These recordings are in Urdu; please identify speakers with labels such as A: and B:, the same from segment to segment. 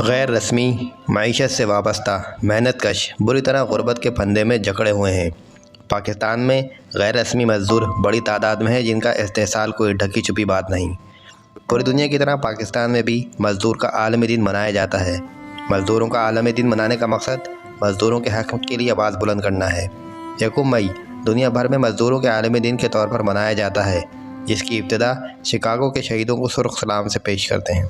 A: غیر رسمی معیشت سے وابستہ محنت کش بری طرح غربت کے پھندے میں جکڑے ہوئے ہیں۔ پاکستان میں غیر رسمی مزدور بڑی تعداد میں ہیں، جن کا استحصال کوئی ڈھکی چھپی بات نہیں۔ پوری دنیا کی طرح پاکستان میں بھی مزدور کا عالمی دن منایا جاتا ہے۔ مزدوروں کا عالمی دن منانے کا مقصد مزدوروں کے حق کے لیے آواز بلند کرنا ہے۔ 1 مئی دنیا بھر میں مزدوروں کے عالمی دن کے طور پر منایا جاتا ہے، جس کی ابتدا شکاگو کے شہیدوں کو سرخ سلام سے پیش کرتے ہیں۔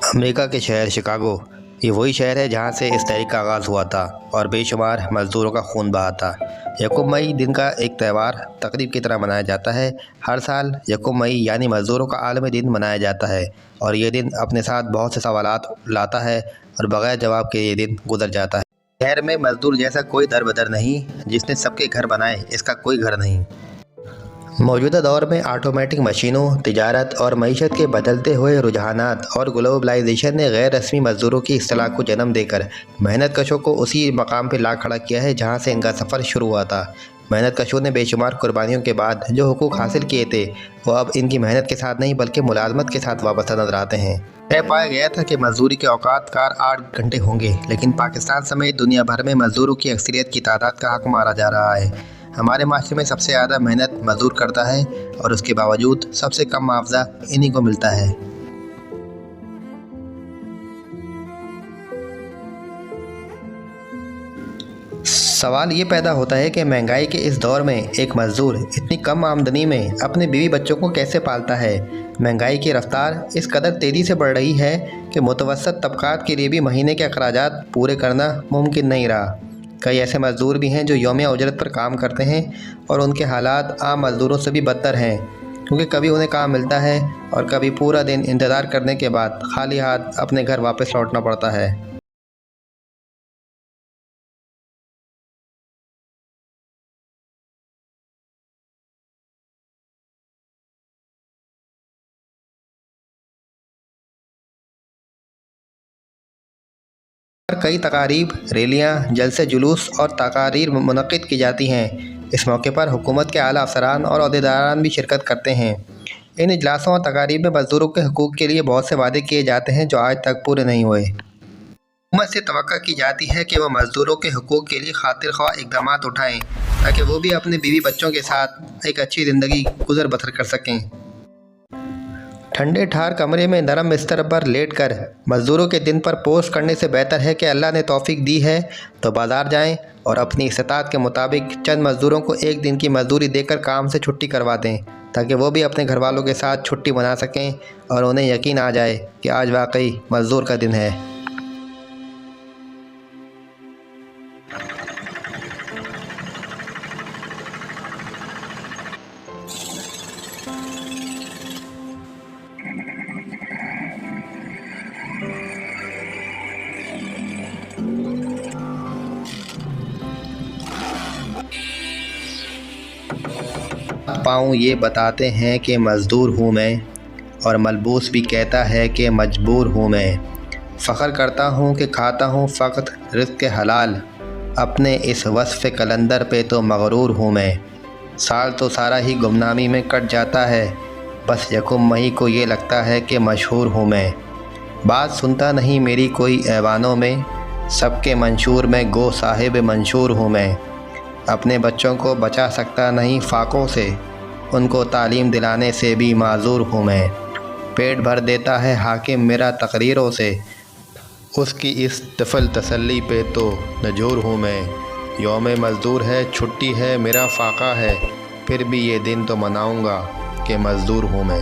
A: امریکہ کے شہر شکاگو یہ وہی شہر ہے جہاں سے اس تحریک کا آغاز ہوا تھا اور بے شمار مزدوروں کا خون بہا تھا۔ 1 مئی دن کا ایک تہوار تقریب کی طرح منایا جاتا ہے۔ ہر سال 1 مئی یعنی مزدوروں کا عالمی دن منایا جاتا ہے، اور یہ دن اپنے ساتھ بہت سے سوالات لاتا ہے اور بغیر جواب کے یہ دن گزر جاتا ہے۔ شہر میں مزدور جیسا کوئی در بدر نہیں، جس نے سب کے گھر بنائے اس کا کوئی گھر نہیں۔ موجودہ دور میں آٹومیٹک مشینوں، تجارت اور معیشت کے بدلتے ہوئے رجحانات اور گلوبلائزیشن نے غیر رسمی مزدوروں کی اصطلاح کو جنم دے کر محنت کشوں کو اسی مقام پہ لا کھڑا کیا ہے جہاں سے ان کا سفر شروع ہوا تھا۔ محنت کشوں نے بے شمار قربانیوں کے بعد جو حقوق حاصل کیے تھے، وہ اب ان کی محنت کے ساتھ نہیں بلکہ ملازمت کے ساتھ وابستہ نظر آتے ہیں۔ طے پایا گیا تھا کہ مزدوری کے اوقات کار 8 گھنٹے ہوں گے، لیکن پاکستان سمیت دنیا بھر میں مزدوروں کی اکثریت کی تعداد کا حق مارا جا رہا ہے۔ ہمارے معاشرے میں سب سے زیادہ محنت مزدور کرتا ہے، اور اس کے باوجود سب سے کم معاوضہ انہی کو ملتا ہے۔ سوال یہ پیدا ہوتا ہے کہ مہنگائی کے اس دور میں ایک مزدور اتنی کم آمدنی میں اپنے بیوی بچوں کو کیسے پالتا ہے؟ مہنگائی کی رفتار اس قدر تیزی سے بڑھ رہی ہے کہ متوسط طبقات کے لیے بھی مہینے کے اخراجات پورے کرنا ممکن نہیں رہا۔ کئی ایسے مزدور بھی ہیں جو یومیہ اجرت پر کام کرتے ہیں، اور ان کے حالات عام مزدوروں سے بھی بدتر ہیں، کیونکہ کبھی انہیں کام ملتا ہے اور کبھی پورا دن انتظار کرنے کے بعد خالی ہاتھ اپنے گھر واپس لوٹنا پڑتا ہے۔ کئی تقاریب، ریلیاں، جلسے جلوس اور تقاریر منعقد کی جاتی ہیں۔ اس موقع پر حکومت کے اعلیٰ افسران اور عہدیداران بھی شرکت کرتے ہیں۔ ان اجلاسوں اور تقاریب میں مزدوروں کے حقوق کے لیے بہت سے وعدے کیے جاتے ہیں جو آج تک پورے نہیں ہوئے۔ حکومت سے توقع کی جاتی ہے کہ وہ مزدوروں کے حقوق کے لیے خاطر خواہ اقدامات اٹھائیں، تاکہ وہ بھی اپنے بیوی بچوں کے ساتھ ایک اچھی زندگی گزر بسر کر سکیں۔ ٹھنڈے ٹھار کمرے میں نرم بستر پر لیٹ کر مزدوروں کے دن پر پوسٹ کرنے سے بہتر ہے کہ اللہ نے توفیق دی ہے تو بازار جائیں اور اپنی استطاعت کے مطابق چند مزدوروں کو 1 دن کی مزدوری دے کر کام سے چھٹی کروا دیں، تاکہ وہ بھی اپنے گھر والوں کے ساتھ چھٹی منا سکیں اور انہیں یقین آ جائے کہ آج واقعی مزدور کا دن ہے۔ پاؤں یہ بتاتے ہیں کہ مزدور ہوں میں، اور ملبوس بھی کہتا ہے کہ مجبور ہوں میں۔ فخر کرتا ہوں کہ کھاتا ہوں فقط رزق حلال، اپنے اس وصف کلندر پہ تو مغرور ہوں میں۔ سال تو سارا ہی گمنامی میں کٹ جاتا ہے، بس 1 مئی کو یہ لگتا ہے کہ مشہور ہوں میں۔ بات سنتا نہیں میری کوئی ایوانوں میں، سب کے منشور میں گو صاحب منشور ہوں میں۔ اپنے بچوں کو بچا سکتا نہیں فاقوں سے، ان کو تعلیم دلانے سے بھی معذور ہوں میں۔ پیٹ بھر دیتا ہے حاکم میرا تقریروں سے، اس کی اس طفل تسلی پہ تو نجور ہوں میں۔ یوم مزدور ہے، چھٹی ہے، میرا فاقہ ہے، پھر بھی یہ دن تو مناؤں گا کہ مزدور ہوں میں۔